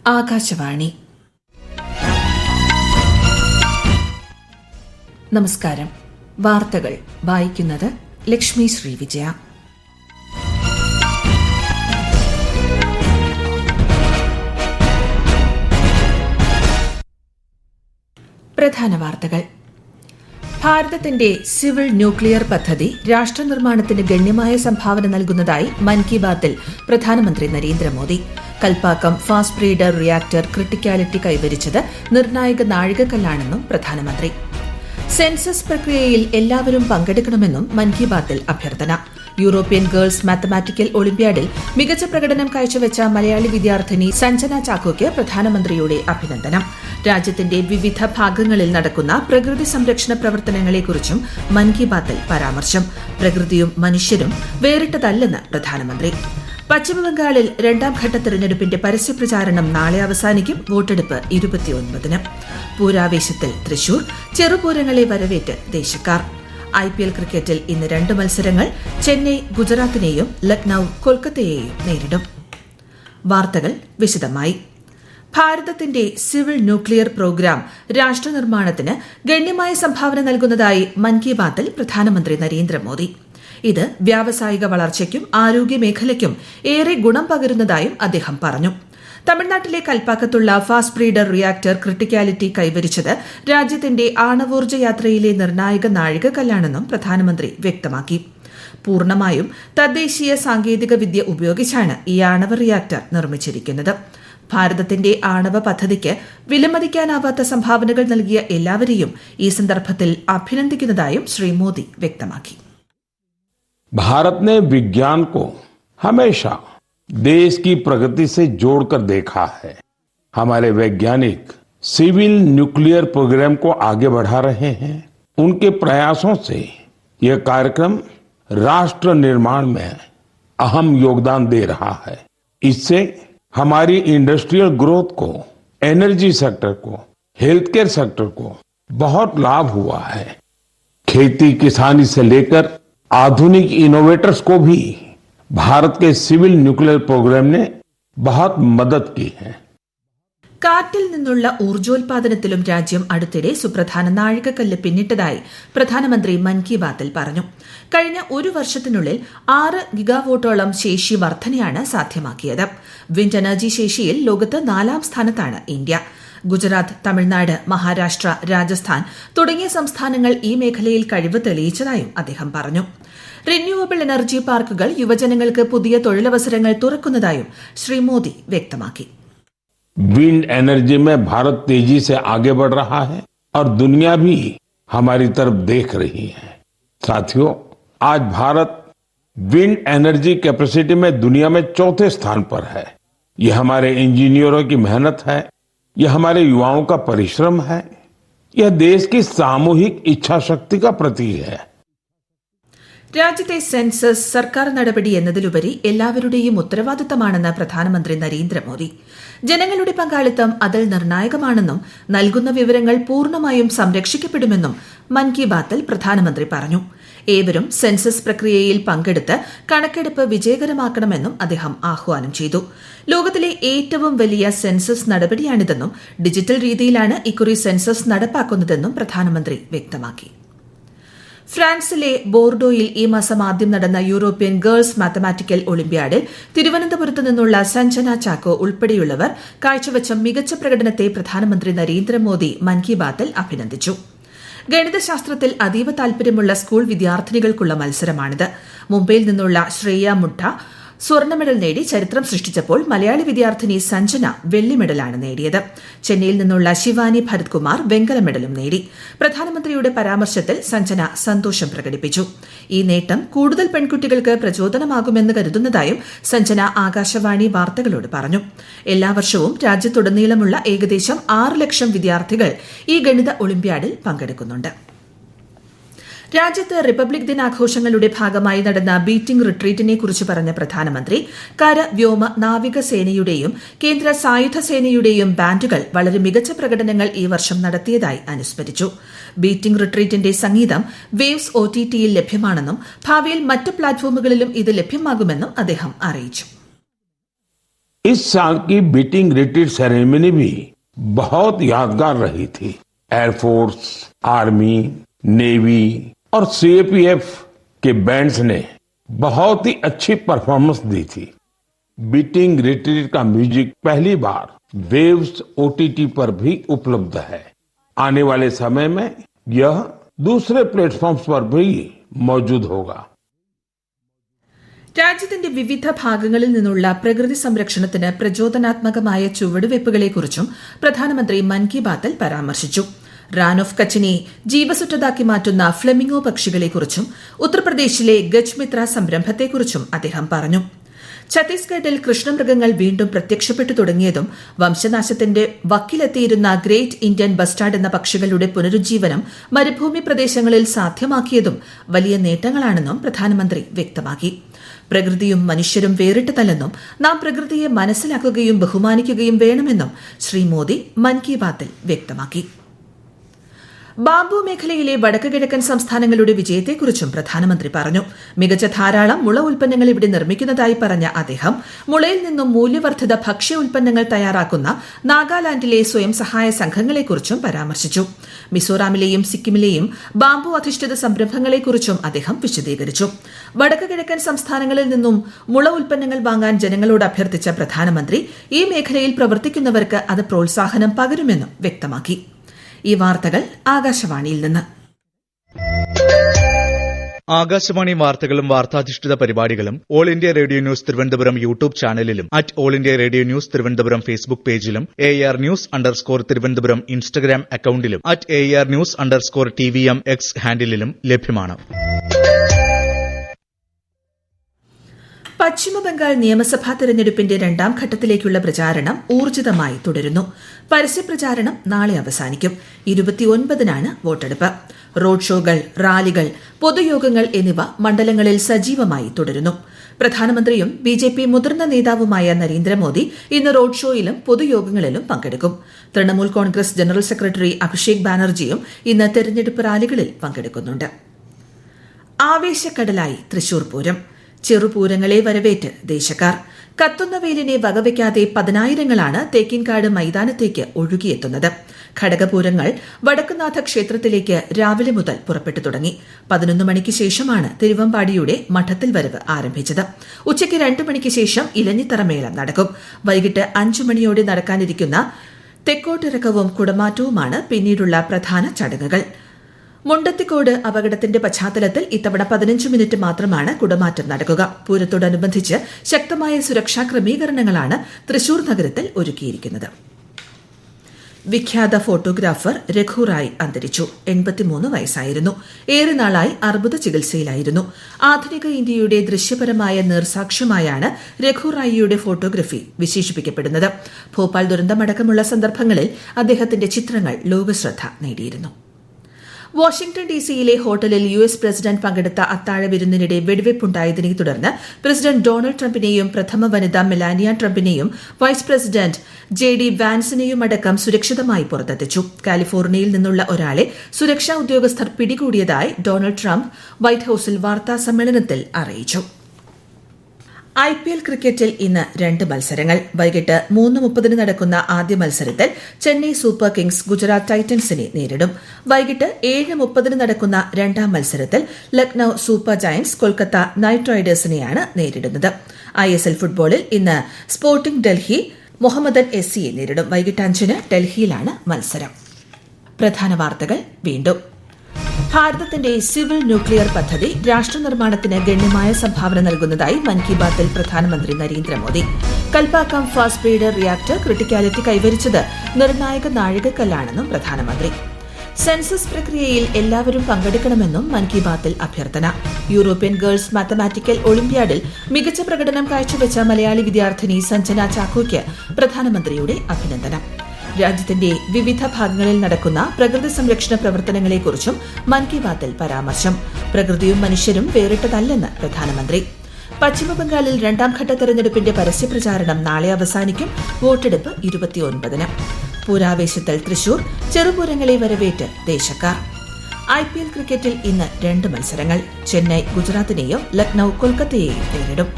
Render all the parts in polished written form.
ആകാശവാണി. നമസ്കാരം. വാർത്തകൾ വായിക്കുന്നത് ലക്ഷ്മി ശ്രീ വിജയ. പ്രധാന വാർത്തകൾ. ഭാരതത്തിന്റെ സിവിൽ ന്യൂക്ലിയർ പദ്ധതി രാഷ്ട്രനിർമ്മാണത്തിന് ഗണ്യമായ സംഭാവന നൽകുന്നതായി മൻ കി ബാത്തിൽ പ്രധാനമന്ത്രി Narendra Modi. Kalpakkam fast breeder reactor criticality കൈവരിച്ചത് നിർണായക നാഴികക്കല്ലാണെന്നും പ്രധാനമന്ത്രി. സെൻസസ് പ്രക്രിയയിൽ എല്ലാവരും പങ്കെടുക്കണമെന്നും മൻ കി ബാത്തിൽ അഭ്യർത്ഥന. യൂറോപ്യൻ ഗേൾസ് മാത്തമാറ്റിക്കൽ ഒളിമ്പ്യാഡിൽ മികച്ച പ്രകടനം കാഴ്ചവെച്ച മലയാളി വിദ്യാർത്ഥിനി സഞ്ജന ചാക്കോയ്ക്ക് പ്രധാനമന്ത്രിയുടെ അഭിനന്ദനം. രാജ്യത്തിന്റെ വിവിധ ഭാഗങ്ങളിൽ നടക്കുന്ന പ്രകൃതി സംരക്ഷണ പ്രവർത്തനങ്ങളെക്കുറിച്ചും മൻ കി ബാത്തിൽ പരാമർശം. പ്രകൃതിയും മനുഷ്യരും വേറിട്ടതല്ലെന്ന് പ്രധാനമന്ത്രി. പശ്ചിമബംഗാളിൽ രണ്ടാംഘട്ട തെരഞ്ഞെടുപ്പിന്റെ പരസ്യപ്രചാരണം നാളെ അവസാനിക്കും. വോട്ടെടുപ്പ് 29-ന്. പൂരാവേശത്തിൽ തൃശൂർ. ചെറുപൂരങ്ങളെ വരവേറ്റ് ദേശക്കാർ. IPL ക്രിക്കറ്റിൽ ഇന്ന് 2 മത്സരങ്ങൾ. ചെന്നൈ ഗുജറാത്തിനെയും ലക്നൌ കൊൽക്കത്തയെയും നേരിടും. വാർത്തകൾ വിശദമായി. ഭാരതത്തിന്റെ സിവിൽ ന്യൂക്ലിയർ പ്രോഗ്രാം രാഷ്ട്രനിർമ്മാണത്തിന് ഗണ്യമായ സംഭാവന നൽകുന്നതായി മൻ കി ബാത്തിൽ പ്രധാനമന്ത്രി നരേന്ദ്രമോദി. ഇത് വ്യാവസായിക വളർച്ചയ്ക്കും ആരോഗ്യമേഖലയ്ക്കും ഏറെ ഗുണം പകരുന്നതായും അദ്ദേഹം പറഞ്ഞു. തമിഴ്നാട്ടിലെ കൽപ്പാക്കത്തുള്ള ഫാസ്റ്റ് ബ്രീഡർ റിയാക്ടർ ക്രിട്ടിക്കാലിറ്റി കൈവരിച്ചത് രാജ്യത്തിന്റെ ആണവോർജ്ജ യാത്രയിലെ നിർണായക നാഴികക്കല്ലാണെന്നും പ്രധാനമന്ത്രി വ്യക്തമാക്കി. പൂർണ്ണമായും തദ്ദേശീയ സാങ്കേതിക വിദ്യ ഉപയോഗിച്ചാണ് ഈ ആണവ റിയാക്ടർ നിർമ്മിച്ചിരിക്കുന്നത്. ഭാരതത്തിന്റെ ആണവ പദ്ധതിക്ക് വിലമതിക്കാനാവാത്ത സംഭാവനകൾ നൽകിയ എല്ലാവരെയും ഈ സന്ദർഭത്തിൽ അഭിനന്ദിക്കുന്നതായും ശ്രീ മോദി വ്യക്തമാക്കി. भारत ने विज्ञान को हमेशा देश की प्रगति से जोड़कर देखा है. हमारे वैज्ञानिक सिविल न्यूक्लियर प्रोग्राम को आगे बढ़ा रहे हैं. उनके प्रयासों से यह कार्यक्रम राष्ट्र निर्माण में अहम योगदान दे रहा है. इससे हमारी इंडस्ट्रियल ग्रोथ को, एनर्जी सेक्टर को, हेल्थ केयर सेक्टर को बहुत लाभ हुआ है. खेती किसानी से लेकर आधुनिक इनोवेटर्स को भी भारत के सिविल न्यूक्लियर प्रोग्राम ने बहुत मदद की है. കാറ്റിൽ നിന്നുള്ള ഊർജ്ജോൽപാദനത്തിലും രാജ്യം അടുത്തിടെ സുപ്രധാന നാഴികക്കല്ല് പിന്നിട്ടതായി പ്രധാനമന്ത്രി മൻ കി ബാത്തിൽ പറഞ്ഞു. കഴിഞ്ഞ ഒരു വർഷത്തിനുള്ളിൽ 6 ഗിഗാവോട്ടോളം ശേഷി വർധനയാണ് സാധ്യമാക്കിയത്. വിൻഡ് എനർജി ശേഷിയിൽ ലോകത്ത് 4ാം സ്ഥാനത്താണ് ഇന്ത്യ. ഗുജറാത്ത്, തമിഴ്നാട്, മഹാരാഷ്ട്ര, രാജസ്ഥാൻ തുടങ്ങിയ സംസ്ഥാനങ്ങൾ ഈ മേഖലയിൽ കഴിവ് തെളിയിച്ചതായും അദ്ദേഹം പറഞ്ഞു. റിന്യൂവബിൾ എനർജി പാർക്കുകൾ യുവജനങ്ങൾക്ക് പുതിയ തൊഴിലവസരങ്ങൾ തുറക്കുന്നതായും ശ്രീ മോദി വ്യക്തമാക്കി. विंड एनर्जी में भारत तेजी से आगे बढ़ रहा है और दुनिया भी हमारी तरफ देख रही है. साथियों, आज भारत विंड एनर्जी कैपेसिटी में दुनिया में 4थे स्थान पर है. यह हमारे इंजीनियरों की मेहनत है, यह हमारे युवाओं का परिश्रम है, यह देश की सामूहिक इच्छा शक्ति का प्रतीक है. രാജ്യത്തെ സെൻസസ് സർക്കാർ നടപടി എന്നതിലുപരി എല്ലാവരുടെയും ഉത്തരവാദിത്തമാണെന്ന് പ്രധാനമന്ത്രി നരേന്ദ്രമോദി. ജനങ്ങളുടെ പങ്കാളിത്തം അതിൽ നിർണായകമാണെന്നും നൽകുന്ന വിവരങ്ങൾ പൂർണ്ണമായും സംരക്ഷിക്കപ്പെടുമെന്നും മൻ കി ബാത്തിൽ പ്രധാനമന്ത്രി പറഞ്ഞു. ഏവരും സെൻസസ് പ്രക്രിയയിൽ പങ്കെടുത്ത് കണക്കെടുപ്പ് വിജയകരമാക്കണമെന്നും അദ്ദേഹം ആഹ്വാനം ചെയ്തു. ലോകത്തിലെ ഏറ്റവും വലിയ സെൻസസ് നടപടിയാണിതെന്നും ഡിജിറ്റൽ രീതിയിലാണ് ഇക്കുറി സെൻസസ് നടപ്പാക്കുന്നതെന്നും പ്രധാനമന്ത്രി വ്യക്തമാക്കി. ഫ്രാൻസിലെ ബോർഡോയിൽ ഈ മാസം ആദ്യം നടന്ന യൂറോപ്യൻ ഗേൾസ് മാത്തമാറ്റിക്കൽ ഒളിമ്പ്യാഡിൽ തിരുവനന്തപുരത്ത് നിന്നുള്ള സഞ്ജന ചാക്കോ ഉൾപ്പെടെയുള്ളവർ കാഴ്ചവെച്ച മികച്ച പ്രകടനത്തെ പ്രധാനമന്ത്രി നരേന്ദ്രമോദി മൻ കി ബാത്തിൽ അഭിനന്ദിച്ചു. ഗണിതശാസ്ത്രത്തിൽ അതീവ താൽപര്യമുള്ള സ്കൂൾ വിദ്യാർത്ഥിനികൾക്കുള്ള മത്സരമാണിത്. മുംബൈയിൽ നിന്നുള്ള ശ്രേയ മുഡ്ഡ സ്വർണ്ണ മെഡൽ നേടി ചരിത്രം സൃഷ്ടിച്ചപ്പോൾ മലയാളി വിദ്യാർത്ഥിനി സഞ്ജന വെള്ളി മെഡലാണ് നേടിയത്. ചെന്നൈയിൽ നിന്നുള്ള ശിവാനി ഭരത് കുമാർ വെങ്കല മെഡലും നേടി. പ്രധാനമന്ത്രിയുടെ പരാമർശത്തിൽ സഞ്ജന സന്തോഷം പ്രകടിപ്പിച്ചു. ഈ നേട്ടം കൂടുതൽ പെൺകുട്ടികൾക്ക് പ്രചോദനമാകുമെന്ന് കരുതുന്നതായും സഞ്ജന ആകാശവാണി വാർത്തകളോട് പറഞ്ഞു. എല്ലാ വർഷവും രാജ്യത്തുടനീളമുള്ള ഏകദേശം 6 ലക്ഷം വിദ്യാർത്ഥികൾ ഈ ഗണിത ഒളിമ്പ്യാഡിൽ പങ്കെടുക്കുന്നുണ്ട്. രാജ്യത്ത് റിപ്പബ്ലിക് ദിനാഘോഷങ്ങളുടെ ഭാഗമായി നടന്ന ബീറ്റിംഗ് റിട്രീറ്റിനെ കുറിച്ച് പറഞ്ഞ പ്രധാനമന്ത്രി കര, വ്യോമ, നാവികസേനയുടെയും കേന്ദ്ര സായുധ സേനയുടെയും ബാൻഡുകൾ വളരെ മികച്ച പ്രകടനങ്ങൾ ഈ വർഷം നടത്തിയതായി അനുസ്മരിച്ചു. ബീറ്റിംഗ് റിട്രീറ്റിന്റെ സംഗീതം വേവ്സ് OTTയിൽ ലഭ്യമാണെന്നും ഭാവിയിൽ മറ്റ് പ്ലാറ്റ്ഫോമുകളിലും ഇത് ലഭ്യമാകുമെന്നും അദ്ദേഹം അറിയിച്ചു. इस साल की बीटिंग रिट्रीट सेरेमनी भी बहुत यादगार रही थी। एयरफोर्स, आर्मी, नेवी और सीएपीएफ के बैंड्स ने बहुत ही अच्छी परफॉर्मेंस दी थी। बीटिंग रिट्रीट का म्यूजिक पहली बार वेव्स ओटीटी पर भी उपलब्ध है। आने वाले समय में यह दूसरे प्लेटफॉर्म्स पर भी मौजूद होगा। രാജ്യത്തിന്റെ വിവിധ ഭാഗങ്ങളിൽ നിന്നുള്ള പ്രകൃതി സംരക്ഷണത്തിന് പ്രചോദനാത്മകമായ ചുവടുവയ്പ്പുകളെക്കുറിച്ചും പ്രധാനമന്ത്രി മൻ കി ബാത്തിൽ പരാമർശിച്ചു. റാൻ ഓഫ് കച്ചിനെ ജീവസുറ്റതാക്കി മാറ്റുന്ന ഫ്ലെമിംഗോ പക്ഷികളെക്കുറിച്ചും ഉത്തർപ്രദേശിലെ ഗജ്മിത്ര സംരംഭത്തെക്കുറിച്ചും അദ്ദേഹം പറഞ്ഞു. ഛത്തീസ്ഗഡിൽ കൃഷ്ണമൃഗങ്ങൾ വീണ്ടും പ്രത്യക്ഷപ്പെട്ടു തുടങ്ങിയതും വംശനാശത്തിന്റെ വക്കിലെത്തിയിരുന്ന ഗ്രേറ്റ് ഇന്ത്യൻ ബസ്റ്റാർഡ് എന്ന പക്ഷികളുടെ പുനരുജ്ജീവനം മരുഭൂമി പ്രദേശങ്ങളിൽ സാധ്യമാക്കിയതും വലിയ നേട്ടങ്ങളാണെന്നും പ്രധാനമന്ത്രി വ്യക്തമാക്കി. പ്രകൃതിയും മനുഷ്യരും വേറിട്ടതല്ലെന്നും നാം പ്രകൃതിയെ മനസ്സിലാക്കുകയും ബഹുമാനിക്കുകയും വേണമെന്നും ശ്രീ മോദി മൻ കി ബാത്തിൽ വ്യക്തമാക്കി. ബാംബു മേഖലയിലെ വടക്ക് കിഴക്കൻ സംസ്ഥാനങ്ങളുടെ വിജയത്തെക്കുറിച്ചും പ്രധാനമന്ത്രി പറഞ്ഞു. മികച്ച ധാരാളം മുള ഉൽപ്പന്നങ്ങൾ ഇവിടെ നിർമ്മിക്കുന്നതായി പറഞ്ഞ അദ്ദേഹം മുളയിൽ നിന്നും മൂല്യവർദ്ധിത ഭക്ഷ്യ ഉൽപ്പന്നങ്ങൾ തയ്യാറാക്കുന്ന നാഗാലാൻഡിലെ സ്വയം സഹായ സംഘങ്ങളെക്കുറിച്ചും പരാമർശിച്ചു. മിസോറാമിലെയും സിക്കിമിലെയും ബാംബു അധിഷ്ഠിത സംരംഭങ്ങളെക്കുറിച്ചും അദ്ദേഹം വിശദീകരിച്ചു. വടക്ക് കിഴക്കൻ സംസ്ഥാനങ്ങളിൽ നിന്നും മുള ഉൽപ്പന്നങ്ങൾ വാങ്ങാൻ ജനങ്ങളോട് അഭ്യർത്ഥിച്ച പ്രധാനമന്ത്രി ഈ മേഖലയിൽ പ്രവർത്തിക്കുന്നവർക്ക് അത് പ്രോത്സാഹനം പകരുമെന്നും വ്യക്തമാക്കി. ഈ വാർത്തകൾ ആകാശവാണിയിൽ നിന്ന്. ആകാശവാണി വാർത്തകളും വാർത്താധിഷ്ഠിത പരിപാടികളും all India radio news Thiruvananthapuram YouTube ചാനലിലും all India radio news Thiruvananthapuram Facebook പേജിലും AR News_ തിരുവനന്തപുരം ഇൻസ്റ്റഗ്രാം അക്കൌണ്ടിലും AR News_TVM X ഹാൻഡിലും ലഭ്യമാണ്. പശ്ചിമബംഗാൾ നിയമസഭാ തെരഞ്ഞെടുപ്പിന്റെ രണ്ടാം ഘട്ടത്തിലേക്കുള്ള പ്രചാരണം ഊർജിതമായി തുടരുന്നു. പരസ്യപ്രചാരണം നാളെ അവസാനിക്കും. 29-നാണ് വോട്ടെടുപ്പ്. റോഡ് ഷോകൾ, റാലികൾ, പൊതുയോഗങ്ങൾ എന്നിവ മണ്ഡലങ്ങളിൽ സജീവമായി തുടരുന്നു. പ്രധാനമന്ത്രിയും BJP മുതിർന്ന നേതാവുമായ നരേന്ദ്രമോദി ഇന്ന് റോഡ് ഷോയിലും പൊതുയോഗങ്ങളിലും പങ്കെടുക്കും. തൃണമൂൽ കോൺഗ്രസ് ജനറൽ സെക്രട്ടറി അഭിഷേക് ബാനർജിയും ഇന്ന് തെരഞ്ഞെടുപ്പ് റാലികളിൽ പങ്കെടുക്കുന്നുണ്ട്. ആവേശക്കടലായി തൃശൂർ പൂരം. ചെറുപൂരങ്ങളെ വരവേറ്റ് ദേശക്കാർ. കത്തുന്ന വെയിലിനെ വകവയ്ക്കാതെ പതിനായിരങ്ങളാണ് തേക്കിൻകാട് മൈതാനത്തേക്ക് ഒഴുകിയെത്തുന്നത്. ഘടകപൂരങ്ങൾ വടക്കുനാഥ ക്ഷേത്രത്തിലേക്ക് രാവിലെ മുതൽ പുറപ്പെട്ടു തുടങ്ങി. 11 മണിക്ക് ശേഷമാണ് തിരുവമ്പാടിയുടെ മഠത്തിൽ വരവ് ആരംഭിച്ചത്. ഉച്ചയ്ക്ക് 2 മണിക്ക് ശേഷം ഇലഞ്ഞിത്തറമേളം നടക്കും. വൈകിട്ട് 5 മണിയോടെ നടക്കാനിരിക്കുന്ന തെക്കോട്ടിറക്കവും കുടമാറ്റവുമാണ് പിന്നീടുള്ള പ്രധാന ചടങ്ങുകൾ. മുണ്ടത്തിക്കോട് അപകടത്തിന്റെ പശ്ചാത്തലത്തിൽ ഇത്തവണ 15 മിനിറ്റ് മാത്രമാണ് കുടമാറ്റം നടക്കുക. പൂരത്തോടനുബന്ധിച്ച് ശക്തമായ സുരക്ഷാ ക്രമീകരണങ്ങളാണ് തൃശൂർ നഗരത്തിൽ ഒരുക്കിയിരിക്കുന്നത്. വിഖ്യാത ഫോട്ടോഗ്രാഫർ രഘു റായ് അന്തരിച്ചു. 83 വയസ്സായിരുന്നു. ഏറെ നാളായി അർബുദ ചികിത്സയിലായിരുന്നു. ആധുനിക ഇന്ത്യയുടെ ദൃശ്യപരമായ നേർസാക്ഷ്യമായാണ് രഘു റായിയുടെ ഫോട്ടോഗ്രഫി വിശേഷിപ്പിക്കപ്പെടുന്നത്. ഭോപ്പാൽ ദുരന്തമടക്കമുള്ള സന്ദർഭങ്ങളിൽ അദ്ദേഹത്തിന്റെ ചിത്രങ്ങൾ ലോകശ്രദ്ധ നേടിയിരുന്നു. വാഷിംഗ്ടൺ DC-യിലെ ഹോട്ടലിൽ US പ്രസിഡന്റ് പങ്കെടുത്ത അത്താഴ വിരുന്നിനിടെ വെടിവയ്പുണ്ടായതിനെ തുടർന്ന് പ്രസിഡന്റ് ഡൊണാൾഡ് ട്രംപിനെയും പ്രഥമ വനിത മെലാനിയ ട്രംപിനെയും വൈസ് പ്രസിഡന്റ് JD വാൻസിനെയും അടക്കം സുരക്ഷിതമായി പുറത്തെത്തിച്ചു. കാലിഫോർണിയയിൽ നിന്നുള്ള ഒരാളെ സുരക്ഷാ ഉദ്യോഗസ്ഥർ പിടികൂടിയതായി ഡൊണാൾഡ് ട്രംപ് വൈറ്റ് ഹൌസിൽ വാർത്താ സമ്മേളനത്തിൽ അറിയിച്ചു. IPL ക്രിക്കറ്റിൽ ഇന്ന് 2 മത്സരങ്ങൾ. വൈകിട്ട് 3:30 നടക്കുന്ന ആദ്യ മത്സരത്തിൽ ചെന്നൈ സൂപ്പർ കിങ്സ് ഗുജറാത്ത് ടൈറ്റൻസിനെ നേരിടും. വൈകിട്ട് 7:30 നടക്കുന്ന രണ്ടാം മത്സരത്തിൽ Lucknow Super Giants Kolkata Knight റൈഡേഴ്സിനെയാണ് നേരിടുന്നത്. ISL ഫുട്ബോളിൽ ഇന്ന് സ്പോർട്ടിംഗ് ഡൽഹി മുഹമ്മദൻ SCയെ നേരിടും. വൈകിട്ട് 5-ന് ഡൽഹിയിലാണ് മത്സരം. പ്രധാന വാർത്തകൾ വീണ്ടും. ഭാരതത്തിന്റെ സിവിൽ ന്യൂക്ലിയർ പദ്ധതി രാഷ്ട്രനിർമ്മാണത്തിന് ഗണ്യമായ സംഭാവന നൽകുന്നതായി മൻ കി ബാത്തിൽ പ്രധാനമന്ത്രി Narendra Modi. Kalpakkam fast breeder reactor criticality കൈവരിച്ചത് നിർണായക നാഴികക്കല്ലാണെന്നും പ്രധാനമന്ത്രി. സെൻസസ് പ്രക്രിയയിൽ എല്ലാവരും പങ്കെടുക്കണമെന്നും മൻ കി ബാത്തിൽ അഭ്യർത്ഥന. യൂറോപ്യൻ ഗേൾസ് മാത്തമാറ്റിക്കൽ ഒളിമ്പ്യാഡിൽ മികച്ച പ്രകടനം കാഴ്ചവെച്ച മലയാളി വിദ്യാർത്ഥിനി സഞ്ജന ചാക്കോയ്ക്ക് പ്രധാനമന്ത്രിയുടെ അഭിനന്ദനം. രാജ്യത്തിന്റെ വിവിധ ഭാഗങ്ങളിൽ നടക്കുന്ന പ്രകൃതി സംരക്ഷണ പ്രവർത്തനങ്ങളെക്കുറിച്ചും മൻ കി ബാത്തിൽ പരാമർശം. പ്രകൃതിയും മനുഷ്യരും വേറിട്ടതല്ലെന്ന് പ്രധാനമന്ത്രി. പശ്ചിമബംഗാളിൽ രണ്ടാംഘട്ട തെരഞ്ഞെടുപ്പിന്റെ പരസ്യപ്രചാരണം നാളെ അവസാനിക്കും. വോട്ടെടുപ്പ് 29-ന്. പൂരാവേശത്തിൽ തൃശൂർ. ചെറുപൂരങ്ങളെ വരവേറ്റ് ദേശക്കാർ. IPL ക്രിക്കറ്റിൽ ഇന്ന് 2 മത്സരങ്ങൾ. ചെന്നൈ ഗുജറാത്തിനെയും ലക്നൌ കൊൽക്കത്തയെയും നേരിടും.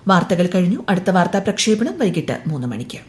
വാർത്തകൾ കഴിഞ്ഞു. അടുത്ത വാർത്താ പ്രക്ഷേപണം വൈകിട്ട് 3 മണിക്ക്.